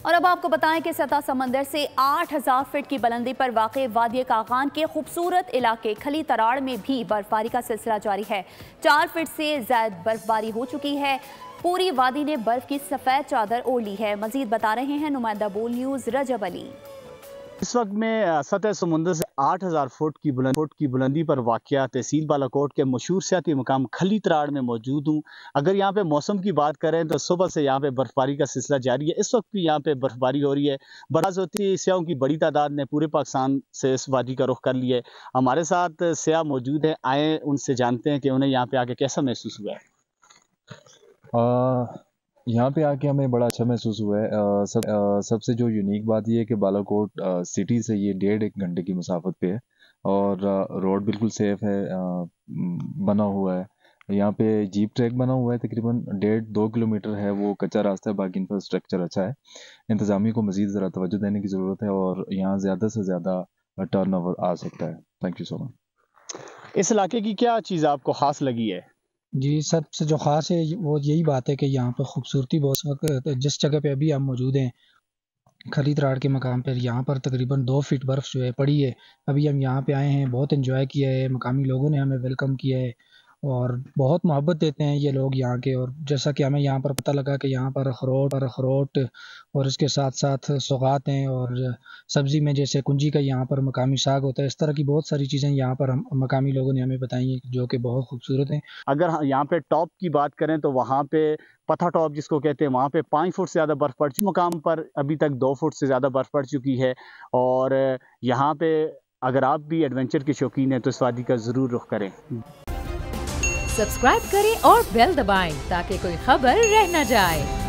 और अब आपको बताएं कि सतह समंदर से 8000 फीट की बुलंदी पर वाक़े वादी कागान के खूबसूरत इलाके खली तराड़ में भी बर्फबारी का सिलसिला जारी है। 4 फीट से ज़्यादा बर्फबारी हो चुकी है। पूरी वादी ने बर्फ की सफ़ेद चादर ओढ़ ली है। मजीद बता रहे हैं नुमाइंदा बोल न्यूज़ रजब अली। इस वक्त में सतह समुंदर से 8000 फुट की बुलंदी पर वाक़या तहसील बालाकोट के मशहूर सियाती मुकाम खली तराड़ में मौजूद हूँ। अगर यहाँ पे मौसम की बात करें तो सुबह से यहाँ पे बर्फबारी का सिलसिला जारी है। इस वक्त भी यहाँ पे बर्फबारी हो रही है। बराज होती सियाहों की बड़ी तादाद ने पूरे पाकिस्तान से इस वादी का रुख कर लिया है। हमारे साथ सियाह मौजूद हैं, आए उनसे जानते हैं कि उन्हें यहाँ पे आके कैसा महसूस हुआ है। यहाँ पे आके हमें बड़ा अच्छा महसूस हुआ है। सबसे जो यूनिक बात ये है कि बालाकोट सिटी से ये 1.5 घंटे की मुसाफत पे है और रोड बिल्कुल सेफ है, बना हुआ है। यहाँ पे जीप ट्रैक बना हुआ है, तकरीबन 1.5-2 किलोमीटर है, वो कच्चा रास्ता है, बाकी इंफ्रास्ट्रक्चर अच्छा है। इंतज़ामिया को मज़ीद ज़रा तवज्जो देने की ज़रूरत है और यहाँ ज़्यादा से ज़्यादा टर्नओवर आ सकता है। Thank you so much. इस इलाके की क्या चीज़ आपको ख़ास लगी है? जी, सबसे जो ख़ास है वो यही बात है कि यहाँ पर खूबसूरती बहुत, वक्त जिस जगह पे अभी हम मौजूद हैं खली तराड़ के मकाम पर, यहाँ पर तकरीबन 2 फीट बर्फ़ जो है पड़ी है। अभी हम यहाँ पे आए हैं, बहुत एंजॉय किया है, मकामी लोगों ने हमें वेलकम किया है और बहुत मोहब्बत देते हैं ये लोग यहाँ के। और जैसा कि हमें यहाँ पर पता लगा कि यहाँ पर अखरोट और इसके साथ-साथ सौगात हैं और सब्ज़ी में जैसे कुंजी का यहाँ पर मकामी साग होता है। इस तरह की बहुत सारी चीज़ें यहाँ पर हम मकामी लोगों ने हमें बताई हैं जो कि बहुत खूबसूरत हैं। अगर यहाँ पे टॉप की बात करें तो वहाँ पे पथा टॉप जिसको कहते हैं, वहाँ पे 5 फुट से ज़्यादा बर्फ़ पड़ चुकी, मुकाम पर अभी तक 2 फुट से ज़्यादा बर्फ़ पड़ चुकी है। और यहाँ पे अगर आप भी एडवेंचर के शौकीन हैं तो इस वादी का ज़रूर रुख करें। सब्सक्राइब करें और बेल दबाएं ताकि कोई खबर रह न जाए।